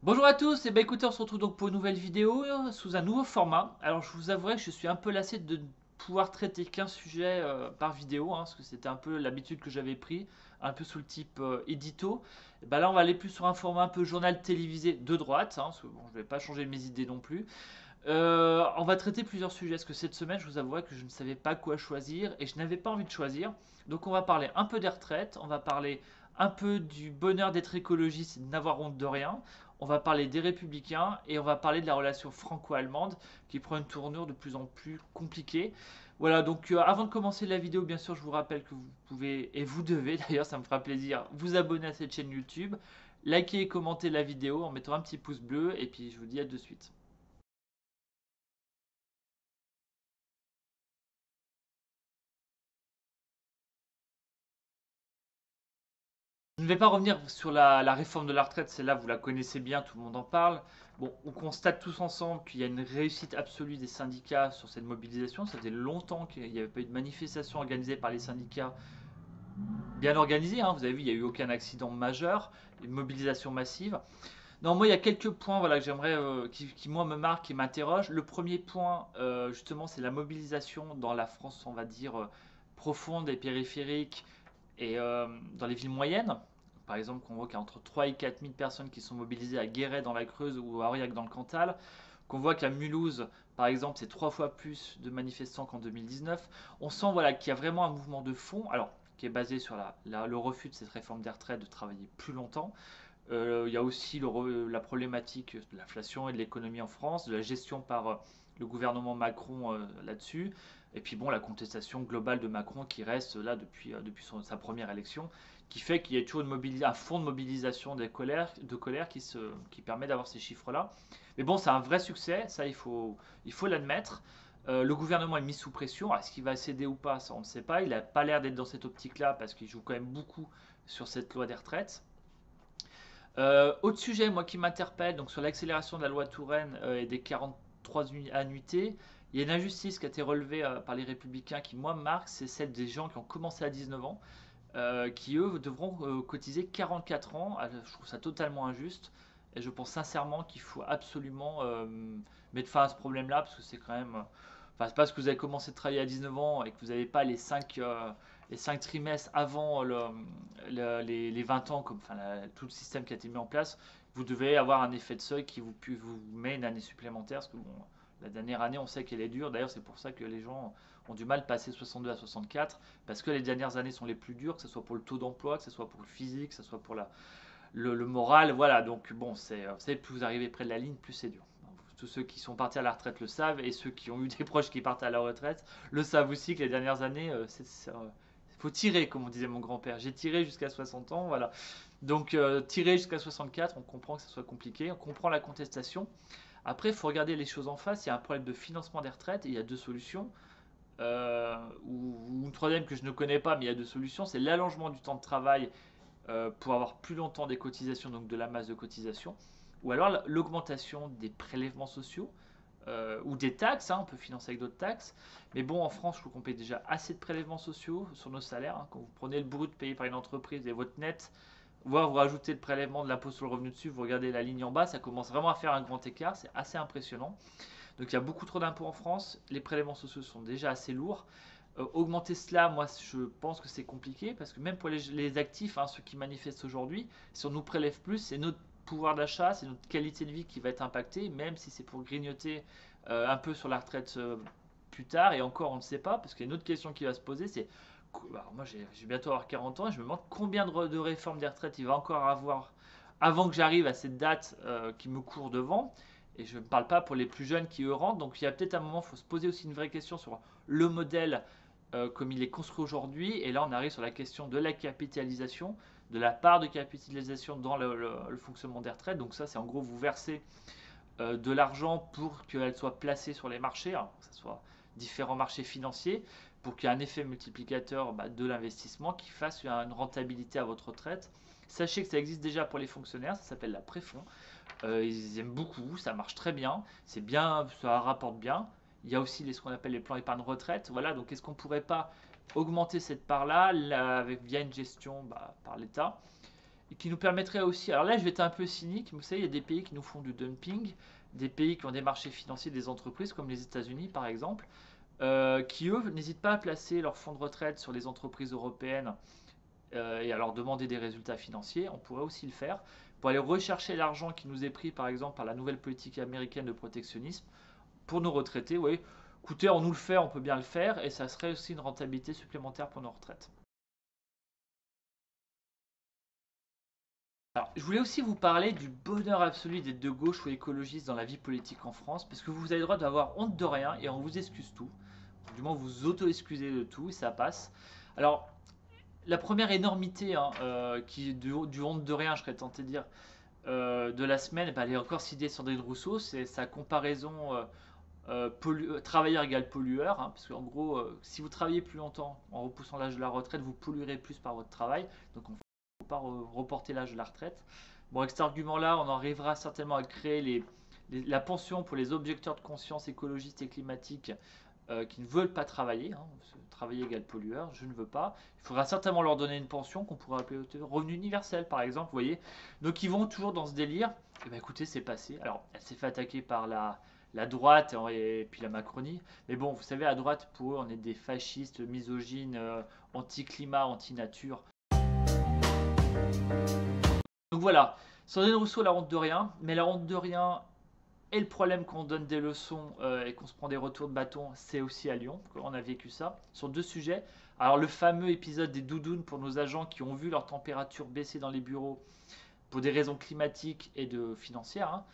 Bonjour à tous, et écoutez, on se retrouve donc pour une nouvelle vidéo sous un nouveau format. Alors je vous avouerai que je suis un peu lassé de pouvoir traiter qu'un sujet par vidéo, parce que c'était un peu l'habitude que j'avais pris, un peu sous le type édito. Et ben là on va aller plus sur un format un peu journal télévisé de droite, parce que bon, je vais pas changer mes idées non plus. On va traiter plusieurs sujets, parce que cette semaine je vous avouerai que je ne savais pas quoi choisir et je n'avais pas envie de choisir. Donc on va parler un peu des retraites, on va parler un peu du bonheur d'être écologiste et de n'avoir honte de rien. On va parler des républicains et on va parler de la relation franco-allemande qui prend une tournure de plus en plus compliquée. Voilà, donc avant de commencer la vidéo, bien sûr, je vous rappelle que vous pouvez, et vous devez d'ailleurs, ça me fera plaisir, vous abonner à cette chaîne YouTube, liker et commenter la vidéo en mettant un petit pouce bleu, et puis je vous dis à de suite. Je ne vais pas revenir sur la réforme de la retraite, celle-là vous la connaissez bien, tout le monde en parle. Bon, on constate tous ensemble qu'il y a une réussite absolue des syndicats sur cette mobilisation. Ça faisait longtemps qu'il n'y avait pas eu de manifestation organisée par les syndicats bien organisée. Vous avez vu, il n'y a eu aucun accident majeur, une mobilisation massive. Non, moi, il y a quelques points voilà, que j'aimerais, qui, moi, me marquent et m'interrogent. Le premier point, justement, c'est la mobilisation dans la France, on va dire, profonde et périphérique et dans les villes moyennes. Par exemple, on voit qu'il y a entre 3 et 4 000 personnes qui sont mobilisées à Guéret dans la Creuse ou à Aurillac dans le Cantal. Qu'on voit qu'à Mulhouse, par exemple, c'est 3 fois plus de manifestants qu'en 2019. On sent voilà, qu'il y a vraiment un mouvement de fond, alors qui est basé sur le refus de cette réforme des retraites de travailler plus longtemps. Il y a aussi la problématique de l'inflation et de l'économie en France, de la gestion par le gouvernement Macron là-dessus. Et puis bon, la contestation globale de Macron qui reste là depuis sa première élection, qui fait qu'il y a toujours un fond de mobilisation de colère qui permet d'avoir ces chiffres-là. Mais bon, c'est un vrai succès, ça il faut l'admettre. Le gouvernement est mis sous pression. Est-ce qu'il va céder ou pas? Ça, on ne sait pas. Il n'a pas l'air d'être dans cette optique-là parce qu'il joue quand même beaucoup sur cette loi des retraites. Autre sujet, moi qui m'interpelle, donc sur l'accélération de la loi Touraine et des 43 annuités, il y a une injustice qui a été relevée par les Républicains qui, moi, me marque, c'est celle des gens qui ont commencé à 19 ans, qui, eux, devront cotiser 44 ans. Je trouve ça totalement injuste. Et je pense sincèrement qu'il faut absolument mettre fin à ce problème-là, parce que c'est quand même. Enfin, c'est parce que vous avez commencé de travailler à 19 ans et que vous n'avez pas les cinq trimestres avant les 20 ans, comme enfin, tout le système qui a été mis en place, vous devez avoir un effet de seuil qui vous met une année supplémentaire. Parce que bon, la dernière année, on sait qu'elle est dure. D'ailleurs, c'est pour ça que les gens ont du mal à passer 62 à 64, parce que les dernières années sont les plus dures, que ce soit pour le taux d'emploi, que ce soit pour le physique, que ce soit pour le moral. Voilà, donc bon, vous savez, plus vous arrivez près de la ligne, plus c'est dur. Tous ceux qui sont partis à la retraite le savent, et ceux qui ont eu des proches qui partent à la retraite le savent aussi que les dernières années, faut tirer, comme on disait mon grand-père. J'ai tiré jusqu'à 60 ans, voilà. Donc tirer jusqu'à 64, on comprend que ce soit compliqué, on comprend la contestation. Après, il faut regarder les choses en face. Il y a un problème de financement des retraites et il y a deux solutions. Ou une troisième que je ne connais pas, mais il y a deux solutions. C'est l'allongement du temps de travail pour avoir plus longtemps des cotisations, donc de la masse de cotisation. Ou alors l'augmentation des prélèvements sociaux ou des taxes, on peut financer avec d'autres taxes. Mais bon, en France, je trouve qu'on paye déjà assez de prélèvements sociaux sur nos salaires. Quand vous prenez le brut payé par une entreprise et votre net, voire vous rajoutez le prélèvement de l'impôt sur le revenu dessus, vous regardez la ligne en bas, ça commence vraiment à faire un grand écart. C'est assez impressionnant. Donc il y a beaucoup trop d'impôts en France. Les prélèvements sociaux sont déjà assez lourds. Augmenter cela, moi je pense que c'est compliqué parce que même pour les actifs, ceux qui manifestent aujourd'hui, si on nous prélève plus, c'est notre pouvoir d'achat, c'est notre qualité de vie qui va être impactée, même si c'est pour grignoter un peu sur la retraite plus tard. Et encore, on ne sait pas, parce qu'il y a une autre question qui va se poser, c'est alors moi j'ai bientôt avoir 40 ans et je me demande combien de réformes des retraites il va encore avoir avant que j'arrive à cette date qui me court devant. Et je ne parle pas pour les plus jeunes qui eux rentrent. Donc il y a peut-être un moment, il faut se poser aussi une vraie question sur le modèle comme il est construit aujourd'hui. Et là, on arrive sur la question de la capitalisation, de la part de capitalisation dans le fonctionnement des retraites. Donc ça, c'est en gros, vous versez de l'argent pour qu'elle soit placée sur les marchés, que ce soit différents marchés financiers, pour qu'il y ait un effet multiplicateur de l'investissement qui fasse une rentabilité à votre retraite. Sachez que ça existe déjà pour les fonctionnaires, ça s'appelle la préfond. Ils aiment beaucoup, ça marche très bien, c'est bien, ça rapporte bien. Il y a aussi ce qu'on appelle les plans épargne retraite. Voilà, donc est-ce qu'on ne pourrait pas augmenter cette part-là via une gestion par l'État et qui nous permettrait aussi, alors là je vais être un peu cynique, mais vous savez, il y a des pays qui nous font du dumping, des pays qui ont des marchés financiers des entreprises, comme les États-Unis par exemple, qui eux n'hésitent pas à placer leurs fonds de retraite sur les entreprises européennes et à leur demander des résultats financiers. On pourrait aussi le faire pour aller rechercher l'argent qui nous est pris par exemple par la nouvelle politique américaine de protectionnisme pour nos retraités. Oui, écoutez, on nous le fait, on peut bien le faire, et ça serait aussi une rentabilité supplémentaire pour nos retraites. Alors, je voulais aussi vous parler du bonheur absolu d'être de gauche ou écologiste dans la vie politique en France, parce que vous avez le droit d'avoir honte de rien et on vous excuse tout. Du moins, vous auto-excusez de tout et ça passe. Alors, la première énormité qui du honte de rien, je serais tenté de dire, de la semaine, bah, elle est encore citée Sandrine Rousseau, c'est sa comparaison travailleur égale pollueur, hein, parce qu'en gros, si vous travaillez plus longtemps en repoussant l'âge de la retraite, vous polluerez plus par votre travail, donc on ne faut pas reporter l'âge de la retraite. Bon, avec cet argument-là, on arrivera certainement à créer la pension pour les objecteurs de conscience écologistes et climatiques qui ne veulent pas travailler. Hein, travailler égale pollueur, je ne veux pas. Il faudra certainement leur donner une pension qu'on pourrait appeler revenu universel, par exemple, vous voyez. Donc ils vont toujours dans ce délire. Et bien écoutez, c'est passé. Alors, elle s'est fait attaquer par la droite et puis la Macronie. Mais bon, vous savez, à droite, pour eux, on est des fascistes, misogynes, anti-climat, anti-nature. Donc voilà, Sandrine Rousseau, la honte de rien. Mais la honte de rien et le problème qu'on donne des leçons et qu'on se prend des retours de bâton, c'est aussi à Lyon. On a vécu ça sur deux sujets. Alors le fameux épisode des doudounes pour nos agents qui ont vu leur température baisser dans les bureaux pour des raisons climatiques et financières. Hein.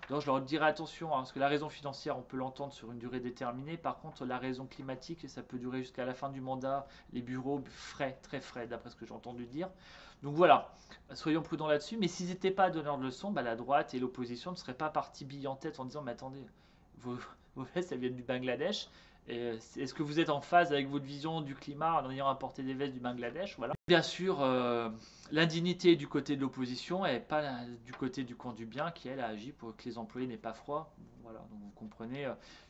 Donc je leur dirais attention, hein, parce que la raison financière, on peut l'entendre sur une durée déterminée. Par contre, la raison climatique, ça peut durer jusqu'à la fin du mandat. Les bureaux frais, très frais, d'après ce que j'ai entendu dire. Donc voilà, soyons prudents là-dessus. Mais s'ils n'étaient pas donneurs de leçons, bah, la droite et l'opposition ne seraient pas partis billes en tête en disant mais attendez, vos vestes, elles viennent du Bangladesh. Est-ce que vous êtes en phase avec votre vision du climat en ayant apporté des vestes du Bangladesh? Voilà. Bien sûr, l'indignité est du côté de l'opposition et pas du côté du camp du bien qui, elle, a agi pour que les employés n'aient pas froid. Voilà, donc vous comprenez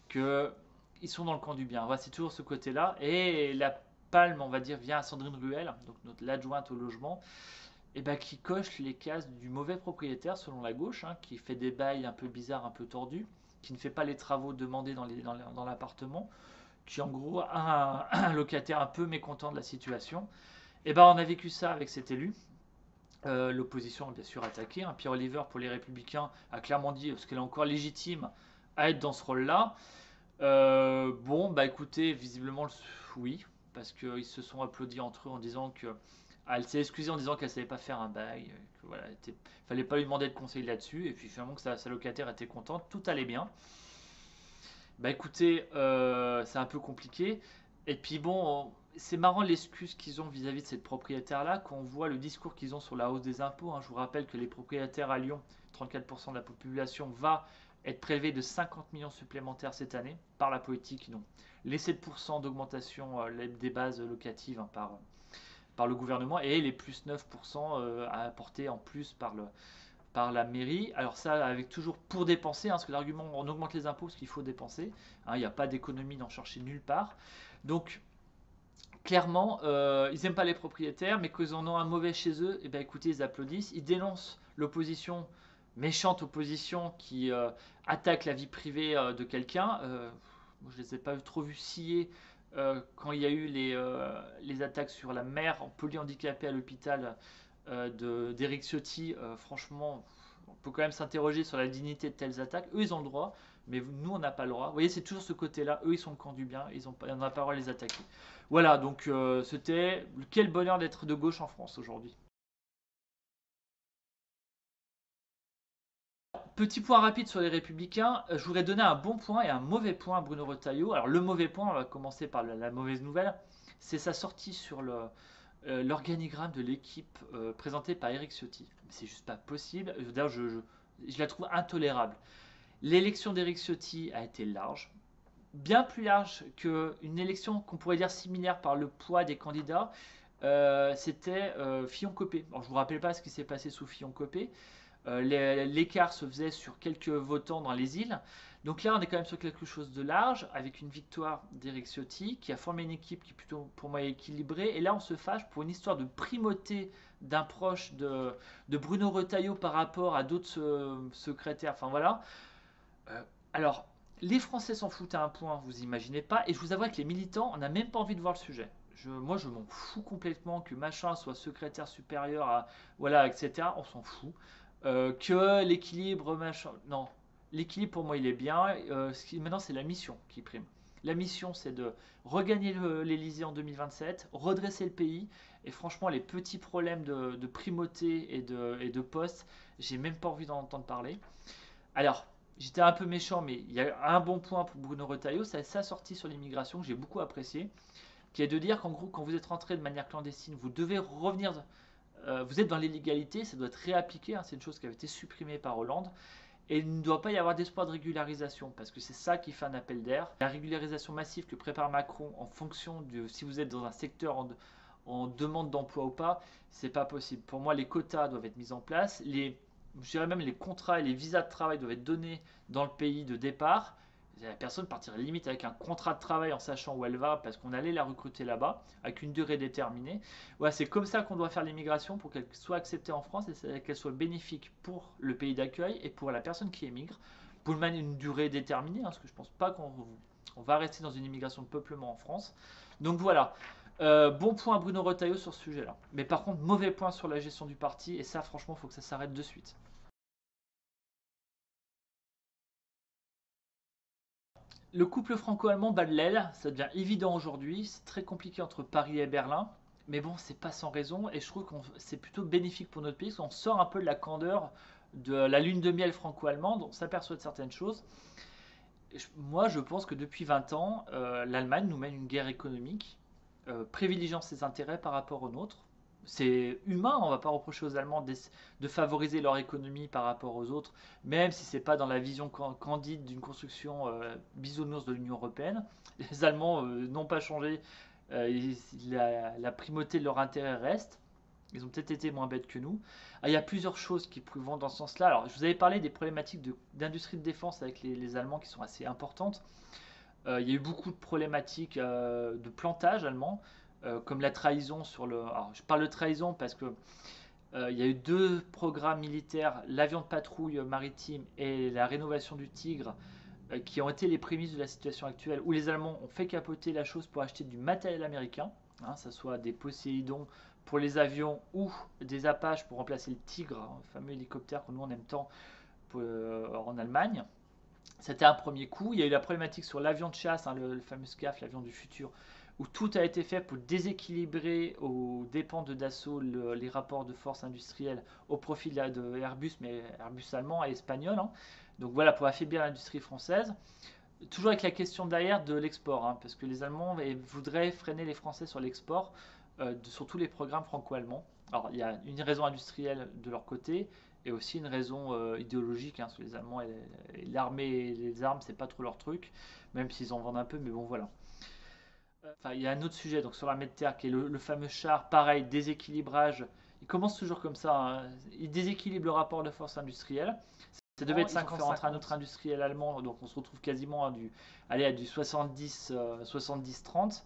qu'ils sont dans le camp du bien. Voilà, c'est toujours ce côté-là. Et la palme, on va dire, vient à Sandrine Ruel, donc l'adjointe au logement, et ben, qui coche les cases du mauvais propriétaire, selon la gauche, hein, qui fait des bails un peu bizarres, un peu tordus, qui ne fait pas les travaux demandés dans l'appartement, qui en gros a un locataire un peu mécontent de la situation. Et ben on a vécu ça avec cet élu. L'opposition a bien sûr attaqué. Hein. Pierre Oliver pour les Républicains a clairement dit parce qu'elle est encore légitime à être dans ce rôle-là. Bon, bah écoutez, visiblement oui, parce qu'ils se sont applaudis entre eux en disant que elle s'est excusée en disant qu'elle savait pas faire un bail, que voilà, fallait pas lui demander de conseil là-dessus, et puis finalement que sa locataire était contente, tout allait bien. Bah écoutez, c'est un peu compliqué. Et puis bon, c'est marrant l'excuse qu'ils ont vis-à-vis de cette propriétaire-là, quand on voit le discours qu'ils ont sur la hausse des impôts. Hein. Je vous rappelle que les propriétaires à Lyon, 34% de la population, va être prélevé de 50 millions supplémentaires cette année par la politique. Donc les 7% d'augmentation des bases locatives hein, par le gouvernement et les plus 9% à apporter en plus par la mairie. Alors ça, avec toujours pour dépenser, hein, parce que l'argument, on augmente les impôts parce qu'il faut dépenser. Hein, il n'y a pas d'économie d'en chercher nulle part. Donc, clairement, ils n'aiment pas les propriétaires, mais qu'ils en ont un mauvais chez eux, et ben écoutez, ils applaudissent. Ils dénoncent l'opposition, méchante opposition, qui attaque la vie privée de quelqu'un. Je ne les ai pas trop vus scier quand il y a eu les attaques sur la mère polyhandicapée à l'hôpital d'Eric Ciotti, franchement, on peut quand même s'interroger sur la dignité de telles attaques. Eux, ils ont le droit, mais nous, on n'a pas le droit. Vous voyez, c'est toujours ce côté-là. Eux, ils sont le camp du bien, on n'a pas le droit de les attaquer. Voilà, donc c'était quel bonheur d'être de gauche en France aujourd'hui. Petit point rapide sur les Républicains, je voudrais donner un bon point et un mauvais point à Bruno Retailleau. Alors le mauvais point, on va commencer par la mauvaise nouvelle, c'est sa sortie sur l'organigramme de l'équipe présentée par Eric Ciotti. C'est juste pas possible. D'ailleurs, je la trouve intolérable. L'élection d'Eric Ciotti a été large, bien plus large qu'une élection qu'on pourrait dire similaire par le poids des candidats. C'était Fillon-Copé. Alors je vous rappelle pas ce qui s'est passé sous Fillon-Copé. L'écart se faisait sur quelques votants dans les îles. Donc là, on est quand même sur quelque chose de large, avec une victoire d'Eric Ciotti, qui a formé une équipe qui est plutôt, pour moi, équilibrée. Et là, on se fâche pour une histoire de primauté d'un proche de Bruno Retailleau par rapport à d'autres secrétaires. Enfin voilà. Euh, alors, les Français s'en foutent à un point, vous imaginez pas. Et je vous avoue que les militants, on n'a même pas envie de voir le sujet. Moi, je m'en fous complètement que machin soit secrétaire supérieur à. Voilà, etc. On s'en fout. Que l'équilibre, machin. Non. L'équilibre, pour moi, il est bien. Maintenant, c'est la mission qui prime. La mission, c'est de regagner l'Elysée en 2027, redresser le pays. Et franchement, les petits problèmes de primauté et de poste, j'ai même pas envie d'en entendre parler. Alors, j'étais un peu méchant, mais il y a un bon point pour Bruno Retailleau, c'est sa sortie sur l'immigration que j'ai beaucoup apprécié, qui est de dire qu'en gros, quand vous êtes rentré de manière clandestine, vous devez revenir, vous êtes dans l'illégalité, ça doit être réappliqué, hein, c'est une chose qui avait été supprimée par Hollande, et il ne doit pas y avoir d'espoir de régularisation, parce que c'est ça qui fait un appel d'air. La régularisation massive que prépare Macron en fonction de si vous êtes dans un secteur en demande d'emploi ou pas, c'est pas possible. Pour moi, les quotas doivent être mis en place, je dirais même les contrats et les visas de travail doivent être donnés dans le pays de départ. La personne partirait limite avec un contrat de travail en sachant où elle va parce qu'on allait la recruter là-bas avec une durée déterminée. Voilà, c'est comme ça qu'on doit faire l'immigration pour qu'elle soit acceptée en France et qu'elle soit bénéfique pour le pays d'accueil et pour la personne qui émigre pour une durée déterminée, hein, parce que je ne pense pas qu'on va rester dans une immigration de peuplement en France. Donc voilà, bon point à Bruno Retailleau sur ce sujet-là. Mais par contre, mauvais point sur la gestion du parti, et ça, franchement, il faut que ça s'arrête de suite. Le couple franco-allemand bat de l'aile, ça devient évident aujourd'hui, c'est très compliqué entre Paris et Berlin, mais bon, c'est pas sans raison, et je trouve que c'est plutôt bénéfique pour notre pays, parce qu'on sort un peu de la candeur de la lune de miel franco-allemande, on s'aperçoit de certaines choses. Moi, je pense que depuis 20 ans, l'Allemagne nous mène une guerre économique, privilégiant ses intérêts par rapport aux nôtres. C'est humain, on ne va pas reprocher aux Allemands de favoriser leur économie par rapport aux autres, même si ce n'est pas dans la vision candide d'une construction bisounours de l'Union européenne. Les Allemands n'ont pas changé, la primauté de leur intérêt reste. Ils ont peut-être été moins bêtes que nous. Ah, il y a plusieurs choses qui vont dans ce sens-là. Alors, je vous avais parlé des problématiques d'industrie de défense avec les Allemands qui sont assez importantes. Il y a eu beaucoup de problématiques de plantage allemand, comme la trahison sur le. Alors, je parle de trahison parce que il y a eu deux programmes militaires, l'avion de patrouille maritime et la rénovation du Tigre, qui ont été les prémices de la situation actuelle, où les Allemands ont fait capoter la chose pour acheter du matériel américain, hein, ça soit des Poséidon pour les avions ou des Apaches pour remplacer le Tigre, hein, le fameux hélicoptère que nous on aime tant en Allemagne. C'était un premier coup. Il y a eu la problématique sur l'avion de chasse, hein, le fameux SCAF, l'avion du futur, où tout a été fait pour déséquilibrer aux dépens de Dassault les rapports de force industrielle au profit de Airbus, mais Airbus allemand et espagnol, hein. Donc voilà, pour affaiblir l'industrie française. Toujours avec la question derrière de l'export, hein, parce que les Allemands voudraient freiner les Français sur l'export, sur tous les programmes franco-allemands. Alors il y a une raison industrielle de leur côté, et aussi une raison idéologique, hein, parce que les Allemands, l'armée et les armes, c'est pas trop leur truc, même s'ils en vendent un peu, mais bon voilà. Enfin, il y a un autre sujet, donc sur l'armée de terre, qui est le fameux char, pareil, déséquilibrage. Il commence toujours comme ça, hein. Il déséquilibre le rapport de force industrielle. Ça devait être 50 entre un autre industriel allemand, donc on se retrouve quasiment à du 70-30.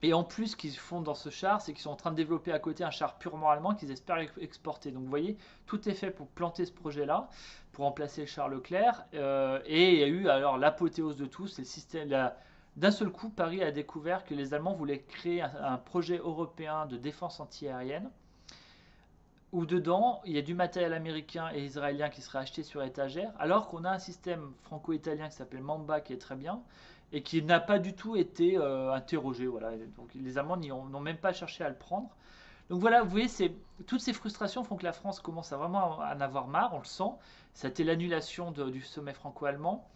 Et en plus, ce qu'ils font dans ce char, c'est qu'ils sont en train de développer à côté un char purement allemand qu'ils espèrent exporter. Donc vous voyez, tout est fait pour planter ce projet-là, pour remplacer le char Leclerc. Et il y a eu alors l'apothéose de tout, c'est le système. D'un seul coup, Paris a découvert que les Allemands voulaient créer un projet européen de défense antiaérienne, où dedans, il y a du matériel américain et israélien qui serait acheté sur étagère, alors qu'on a un système franco-italien qui s'appelle Mamba qui est très bien et qui n'a pas du tout été interrogé. Voilà. Donc les Allemands n'ont même pas cherché à le prendre. Donc voilà, vous voyez, toutes ces frustrations font que la France commence à vraiment en avoir marre, on le sent. Ça a été l'annulation du sommet franco-allemand.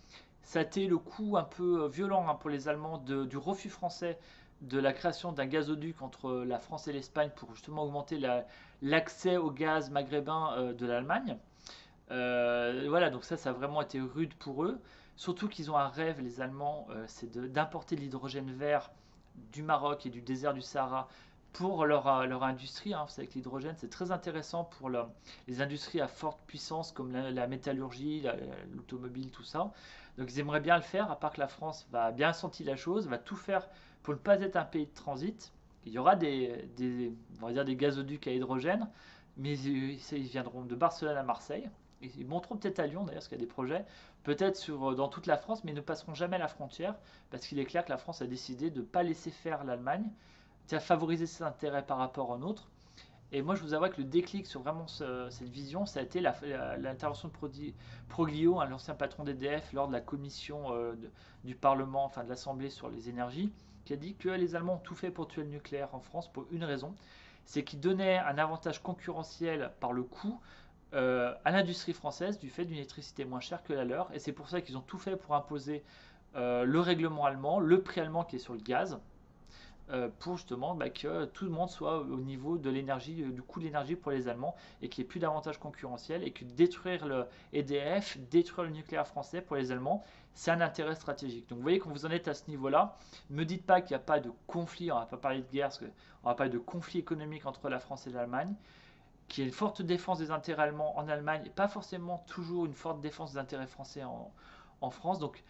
Ça a été le coup un peu violent, hein, pour les Allemands du refus français de la création d'un gazoduc entre la France et l'Espagne pour justement augmenter l'accès au gaz maghrébin de l'Allemagne. Voilà, donc ça a vraiment été rude pour eux. Surtout qu'ils ont un rêve, les Allemands, c'est d'importer de l'hydrogène vert du Maroc et du désert du Sahara pour leur industrie, hein. Vous savez que l'hydrogène, c'est très intéressant pour les industries à forte puissance comme la métallurgie, l'automobile, tout ça. Donc ils aimeraient bien le faire, à part que la France va bien sentir la chose, va tout faire pour ne pas être un pays de transit. Il y aura on va dire des gazoducs à hydrogène, mais ils viendront de Barcelone à Marseille. Ils monteront peut-être à Lyon d'ailleurs, parce qu'il y a des projets, peut-être dans toute la France, mais ils ne passeront jamais la frontière, parce qu'il est clair que la France a décidé de ne pas laisser faire l'Allemagne, de favoriser ses intérêts par rapport aux nôtres. Et moi, je vous avoue que le déclic sur vraiment cette vision, ça a été l'intervention de Proglio, l'ancien patron d'EDF, lors de la commission du Parlement, enfin de l'Assemblée sur les énergies, qui a dit que les Allemands ont tout fait pour tuer le nucléaire en France pour une raison, c'est qu'ils donnaient un avantage concurrentiel par le coût à l'industrie française du fait d'une électricité moins chère que la leur. Et c'est pour ça qu'ils ont tout fait pour imposer le règlement allemand, le prix allemand qui est sur le gaz, pour justement que tout le monde soit au niveau de l'énergie, du coût de l'énergie pour les Allemands et qu'il n'y ait plus d'avantages concurrentiels et que détruire le EDF, détruire le nucléaire français pour les Allemands, c'est un intérêt stratégique. Donc vous voyez quand vous en êtes à ce niveau-là, ne me dites pas qu'il n'y a pas de conflit, on ne va pas parler de guerre, on va parler de conflit économique entre la France et l'Allemagne, qu'il y a une forte défense des intérêts allemands en Allemagne et pas forcément toujours une forte défense des intérêts français en France. Donc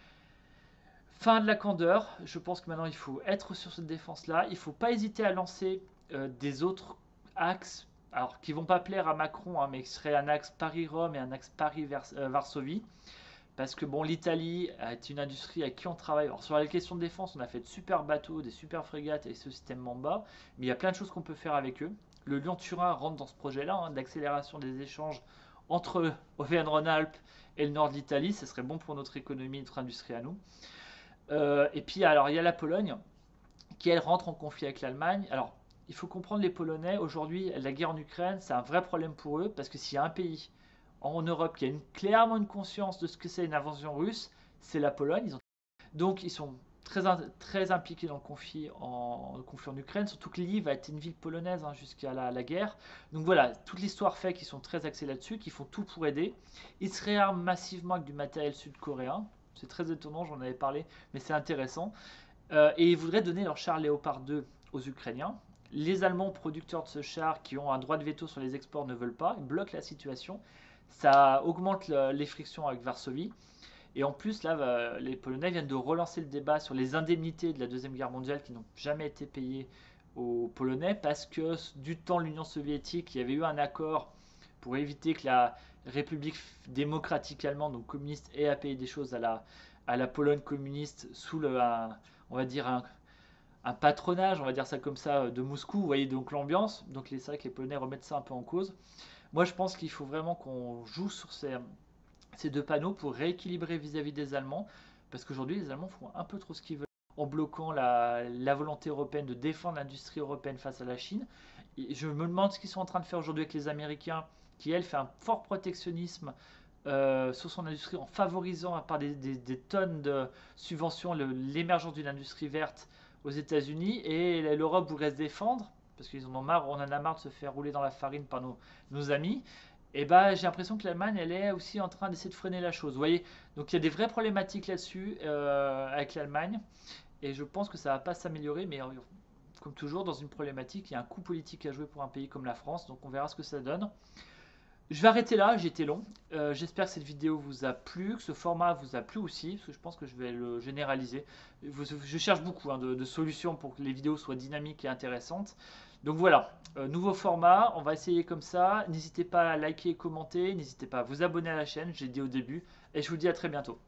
fin de la candeur, je pense que maintenant il faut être sur cette défense-là. Il ne faut pas hésiter à lancer des autres axes, alors qui ne vont pas plaire à Macron, hein, mais qui seraient un axe Paris-Rome et un axe Paris-Varsovie. Parce que bon, l'Italie est une industrie à qui on travaille. Alors sur la question de défense, on a fait de super bateaux, des super frégates avec ce système Mamba, mais il y a plein de choses qu'on peut faire avec eux. Le Lyon-Turin rentre dans ce projet-là, hein, d'accélération des échanges entre Auvergne-Rhône-Alpes et le nord de l'Italie. Ce serait bon pour notre économie, notre industrie à nous. Et puis, alors, il y a la Pologne qui, elle, rentre en conflit avec l'Allemagne. Alors, il faut comprendre les Polonais. Aujourd'hui, la guerre en Ukraine, c'est un vrai problème pour eux parce que s'il y a un pays en Europe qui a clairement une conscience de ce que c'est une invasion russe, c'est la Pologne. Donc, ils sont très impliqués dans le conflit en Ukraine, surtout que Lviv a été une ville polonaise, hein, jusqu'à la guerre. Donc voilà, toute l'histoire fait qu'ils sont très axés là-dessus, qu'ils font tout pour aider. Ils se réarment massivement avec du matériel sud-coréen. C'est très étonnant, j'en avais parlé, mais c'est intéressant. Et ils voudraient donner leur char Léopard 2 aux Ukrainiens. Les Allemands producteurs de ce char, qui ont un droit de veto sur les exports, ne veulent pas. Ils bloquent la situation. Ça augmente les frictions avec Varsovie. Et en plus, là, les Polonais viennent de relancer le débat sur les indemnités de la Deuxième Guerre mondiale qui n'ont jamais été payées aux Polonais parce que du temps de l'Union soviétique, il y avait eu un accord pour éviter que la République démocratique allemande, donc communiste, ait à payer des choses à la Pologne communiste sous on va dire un patronage, on va dire ça comme ça, de Moscou. Vous voyez donc l'ambiance. Donc c'est vrai que les Polonais remettent ça un peu en cause. Moi, je pense qu'il faut vraiment qu'on joue sur ces deux panneaux pour rééquilibrer vis-à-vis des Allemands, parce qu'aujourd'hui les Allemands font un peu trop ce qu'ils veulent en bloquant la volonté européenne de défendre l'industrie européenne face à la Chine. Et je me demande ce qu'ils sont en train de faire aujourd'hui avec les Américains, qui elle fait un fort protectionnisme sur son industrie en favorisant par des tonnes de subventions l'émergence d'une industrie verte aux États-Unis, et l'Europe voudrait se défendre parce qu'ils en ont marre, on en a marre de se faire rouler dans la farine par nos amis. Et bah, j'ai l'impression que l'Allemagne, elle est aussi en train d'essayer de freiner la chose. Vous voyez, donc il y a des vraies problématiques là-dessus avec l'Allemagne, et je pense que ça va pas s'améliorer, mais comme toujours dans une problématique, il y a un coût politique à jouer pour un pays comme la France, donc on verra ce que ça donne. Je vais arrêter là, j'ai été long. J'espère que cette vidéo vous a plu, que ce format vous a plu aussi, parce que je pense que je vais le généraliser. Je cherche beaucoup, hein, de solutions pour que les vidéos soient dynamiques et intéressantes. Donc voilà, nouveau format, on va essayer comme ça. N'hésitez pas à liker et commenter, n'hésitez pas à vous abonner à la chaîne, j'ai dit au début, et je vous dis à très bientôt.